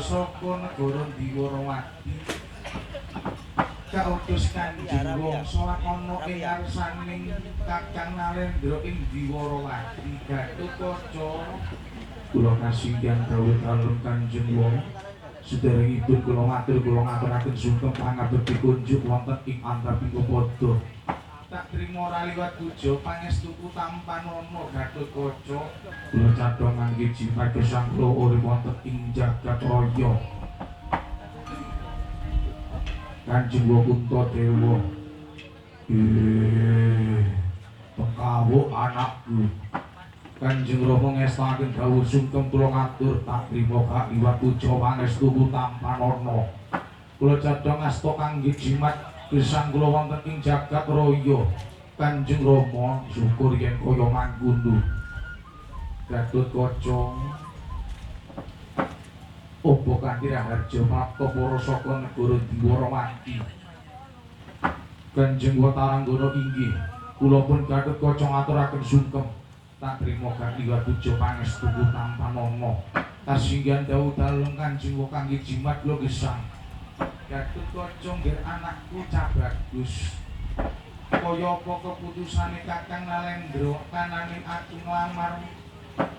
Saka negara Diwarawati kautus Kanjeng Wangsa ana ing ngarsaning Kakang Narendra ing Diwarawati. Gatotkaca kula kasinggihan dawuh dalem Kanjeng Wong sedherengipun kula ngaturaken sungkem pangabekti kunjuk wonten ing Antapika Pada. Tak trima raliwat puja pangestuku Tampanana Gatotkaca kula cadha ngangge jimat gesang kula urip wonten ing jagat raya. Kanjeng Kuntadewa pengkawuh anakku. Kanjeng Rama ngestaken dawuh sungkem kula ngatur tak trima kaliwat puja pangestuku Tampanana. Kula cadha ngasta kangge jimat gesang kula wonten ing jagat raya. Kanjeng Rama syukur yen kaya mangkono. Gatotkaca Opo kanthi raharja mapta para saka negara Diwarawati. Kanjeng Wataranggana inggih kula pun Gatotkaca ngaturaken sungkem tak trima kaliwat puja pangestuku Tampanana. Kasinggihan dawuh dalem Kanjeng kangge jimat kula gesang. Gatotkaca nggih anakku cah bagus. Kaya apa keputusane Kakang Narendra kananing aku nglamar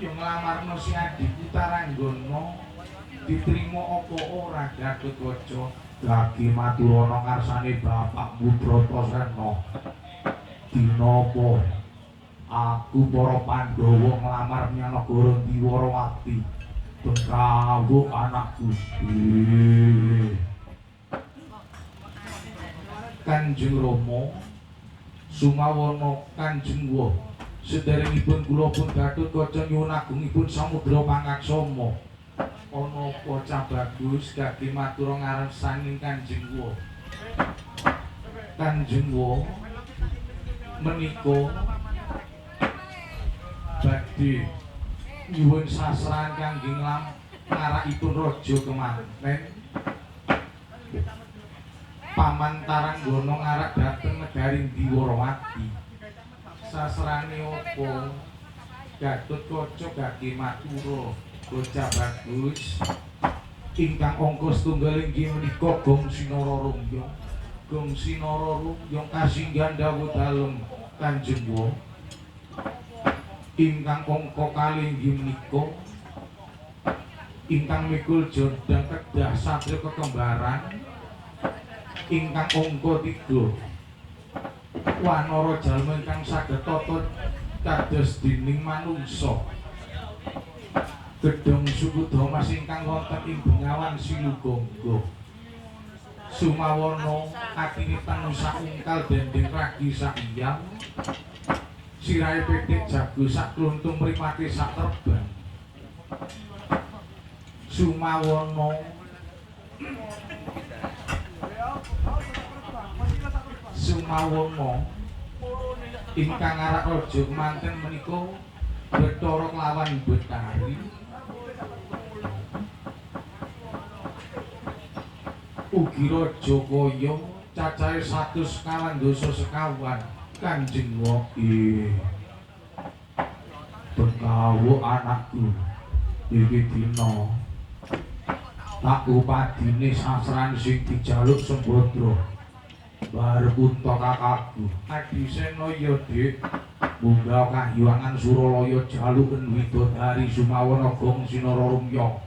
yo nglamarno si adikku Taranggana. Diterima apa ora Gatotkaca? Lagi maturana ngarsane bapakmu Bratasena. Dinapa aku para Pandhawa nglamar menyang negara Diwarawati. Pengkawuh anakku. Kanjeng Rama sumawana Kanjeng Wa sedherengipun kula pun Gatotkaca nyuwun agungipun samudra pangaksama. Ana apa cah bagus gage matur ngarsaning Kanjeng Wa. Kanjeng Wa menika badhe nyuwun sasrahan kangge ngarakipun raja kemanten. Paman Taranggana ngarak dhateng negari Diwarawati. Sasrane apa? Gatotkaca gage matur bocah bagus ingkang angka setunggal inggih menika Gong Sinara Rungyong. Gong Sinara Rungyong kasinggihan dawuh dalem Kanjeng Wa. Ingkang angka kalih inggih menika ingkang mikul jodang kedah satya kekembaran. Ingkang angka 3 wanara jalma ingkang saged tata kados dening manungsa. Gedhong suku Damas ingkang wonten ing Bengawan Silugangga. Sumawana atine tanusa ungkal dendeng ragi sak iyang. Sirahe pitik jago sak kluntung mripate sak terbang. Sumawana ingkang arak raja kemanten menika Bathara lawan Betari. Ugi Raja Kaya cacahe 100 sekawan Kanjeng Wa. Bengkawu anakku iki dina tak upadine sasran sing dijaluk Sembadra Barkunta kakakku Adisena ya Dik munggah Kahyangan Suralaya jaluken widodari Sumawana Gong Sinararumya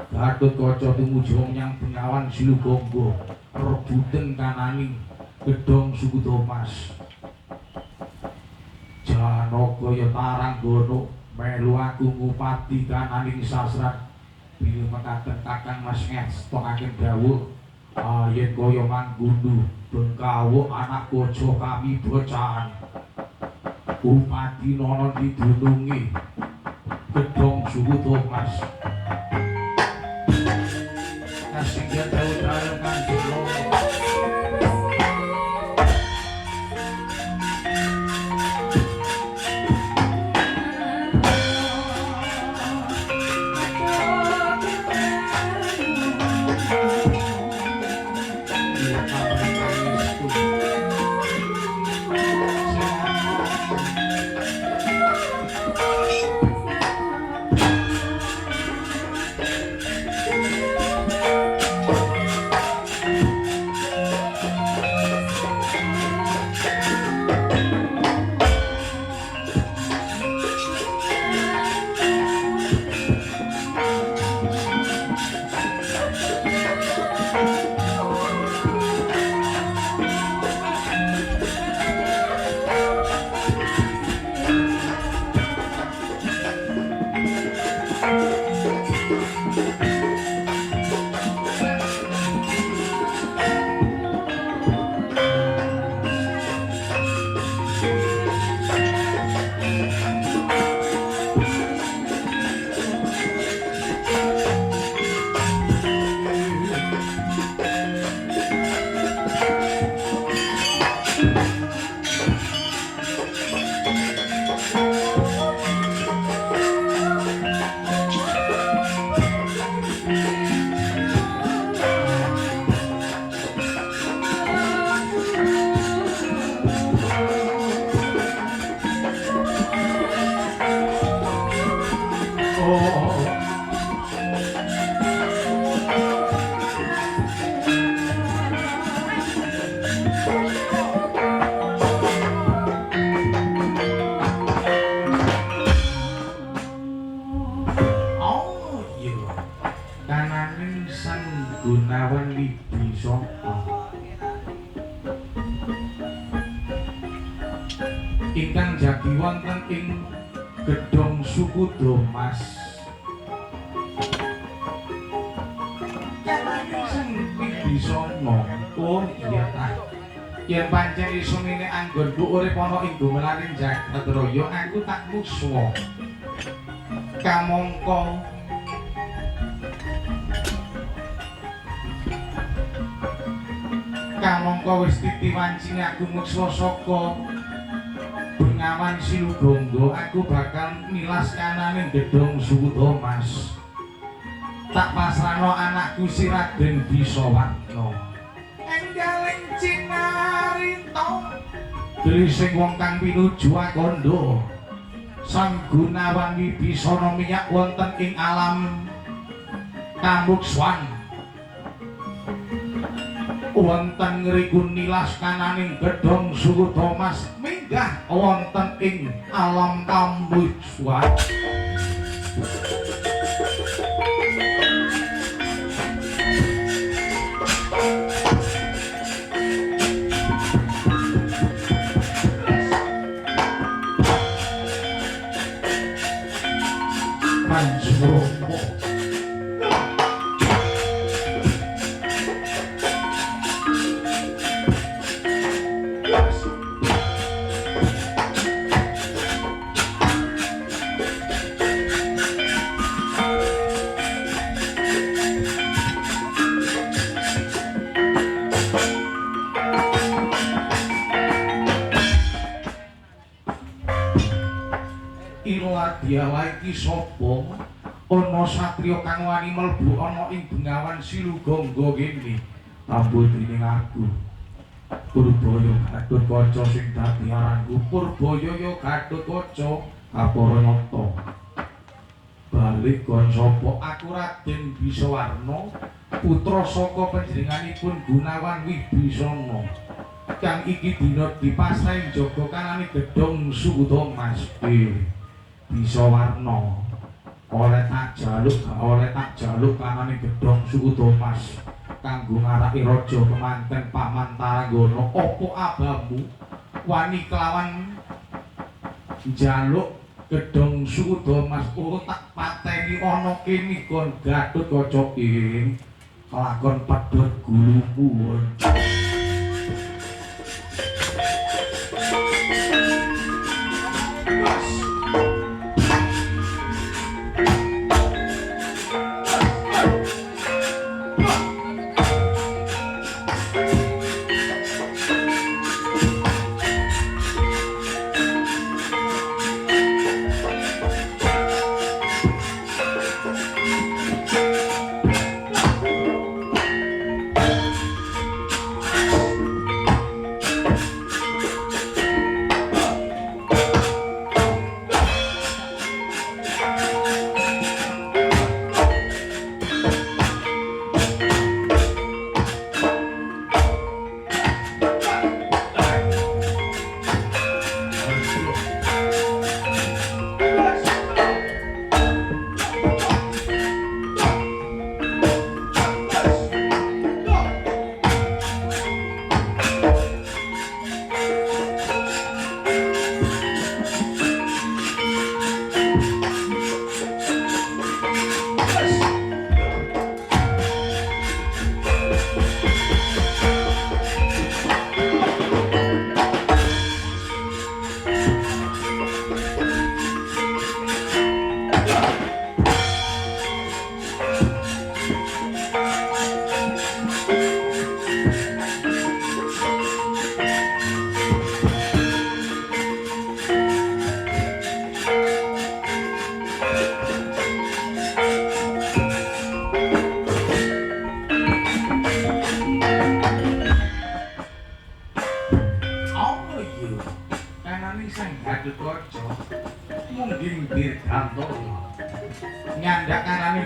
Gatotkaca tumuju menyang Bengawan Silugangga rebutan kananing gedhong suku Thomas Janaka ya Taranggana melu aku ngupati kananing sasrat bilih mekaten Kakang Mas ngestokaken dawuh yen kaya mangkono Bengkawu anak bojo kami bocahan upati nono didunungi gedhong suku Thomas kasinggihan dawuh dalem Kanjeng Rama ingkang jagi wonten ing gedhong suku Thomas sing Wibisana oh iya ta yen pancen iso ngene anggonku urip ana ing gumelaring Jagadraya aku tak muswa kamangka wis titiwancine aku muswa saka Bengawan Silugangga aku bakal milas kananing gedhong suku Thomas tak pasrahno anakku si Raden Bisawatna enggaling Cinarinta drising wong kang pinuju akandha Sang Gunawan Wibisana minyak wonten ing alam Kambukswan wonten ngriku nilas kananing gedhong suku Thomas minggah wonten ing alam Kambukswan Panjromo Dialah iki sapa ana satriya kang wani mlebu ana ing Bengawan Silugangga kene tambah dening aku Purbaya Gatotkaca sing dadi aranku Purbaya ya Gatotkaca Kaparanyata balik kon sapa aku Raden Bisawarna putra saka panjenenganipun Gunawan Wibisana kang iki dina dipasrahi jaga kanane gedhong Suda Mas Bisawarna oleh tak jaluk kanane gedhong Suda Mas kanggo ngaraki raja kemanten Pamantaranggana apa abamu wani kelawan njaluk gedhong Suda Mas tak pateni ana kene kon Gatotkaca ing lakon pedhot gulumu.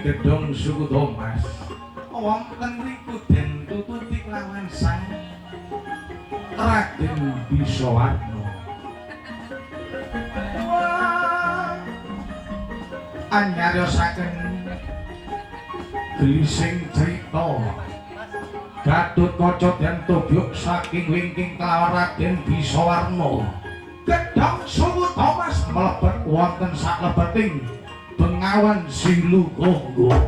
Gedhong Suda Mas wonten riku den tututi kelawan sang Raden Bisawarna anyariosaken glising crita Gatotkaca den tobyuk saking wingking kelawan Raden Bisawarna gedhong Suda Mas mlebet wonten saklebeting Bengawan Silukangga.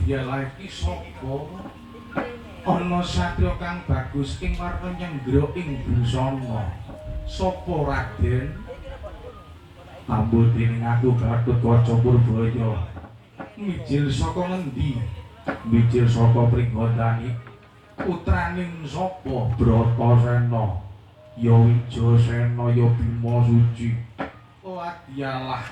Dialah iki sapa ana satriya kang bagus ing warna nyenggara ing busana sapa Raden ambul dening aku Gatotkaca Purbaya mijil saka ngendi mijil saka Pringgandani putraning sapa Bratasena ya Wijasena ya Bima Suci oh dialah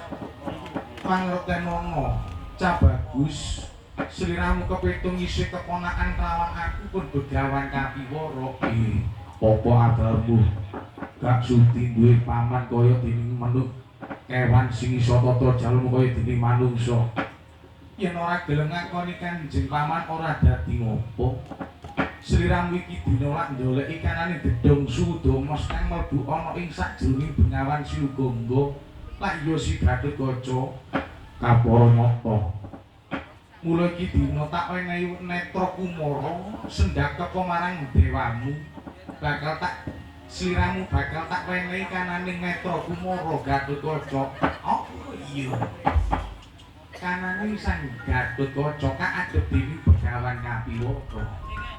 Pangretenana Ca Bagus sliramu kepitung isih keponakan kelawan aku pun begawan kapiwara apa abamu gak sudi duwe paman kaya dening manuk kewan sing isa tata jalmu kaya dening manungsa yen ora gelem ngakoni Kanjeng Paman ora dadi ngopo sliramu iki dinolak ndoleki kanane gedhong Suda Mas kang mlebu ana ing sajroning Bengawan Silukangga lah iya si Gatotkaca Kaparanyata mula iki dina tak wenehi netra kumara sendhak teka marang dewamu bakal tak Sliramu bakal tak wenehi kananing Netra Kumara Gatotkaca. Oh iya. Kananing Sang Gatotkaca kaadhep dening Begawan Kapiwaka.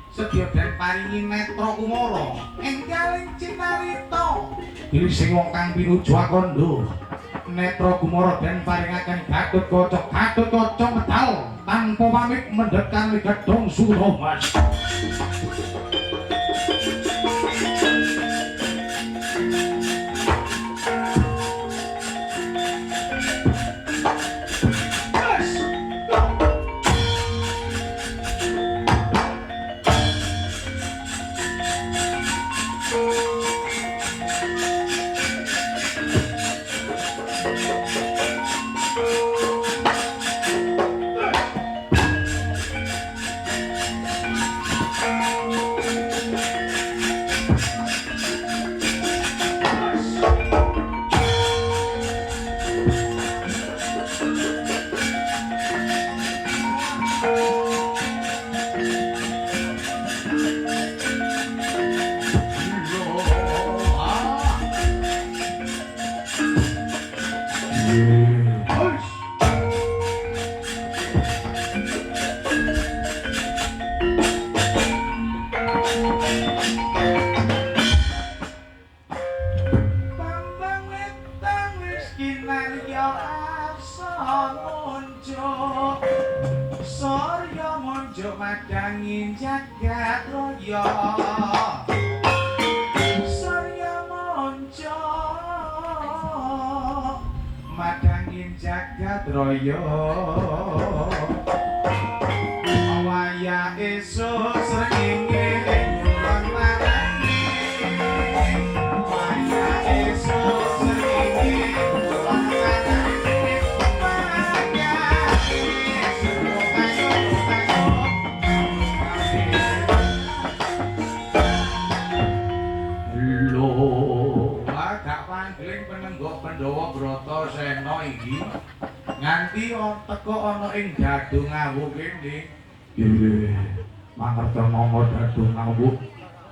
Sedya den paringi Netra Kumara enggaling cinarita. Pilih sing wong kang pinuju akandha. Netra Kumara den paringaken Gatotkaca. Gatotkaca medal tanpa pamit mendhet kang Gedhong Suramas.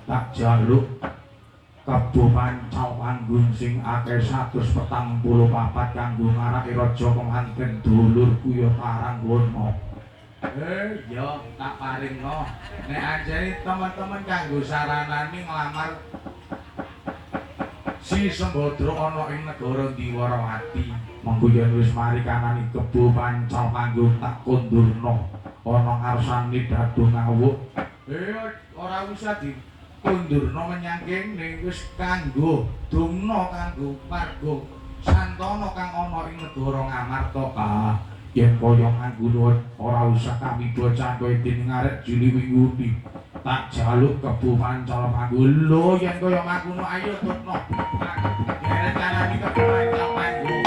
Tak jaluk kebo pancal panggung sing akeh 144 kanggo ngaraki raja pemantren dulurku ya Paranggono. Ya tak paringno. Nek anjene teman-teman kanggo saranane nglamar si Sembadra ana ing negara Diwarawati. Mengko yen wis mari kanani kebo pancal panggung tak kondurna ana ngarsane Dadu Ngawuk. Ora usah di kundurna menyang kene wis kanggo dumna kanggo marga santana kang ana ing negara Ngamarta ka yen kaya nganggo ora usah kami bocah kowe dening arek Juli Winguti tak jaluk kebo pancal panggung lho yen kaya makono ayo tutno kene carane kebo pancal panggung.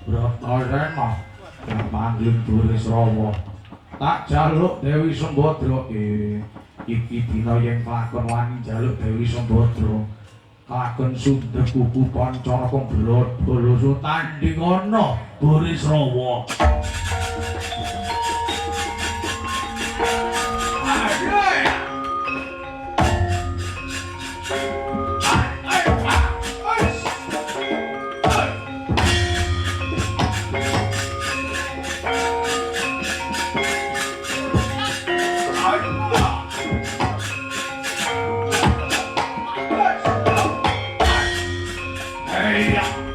Bratasena manggil Burisrawa tak jaluk Dewi Sembadra iki dina yen kelakon wani jaluk Dewi Sembadra kelakon sundek kuku pancara pemblot boloso tanding ana Burisrawa. iya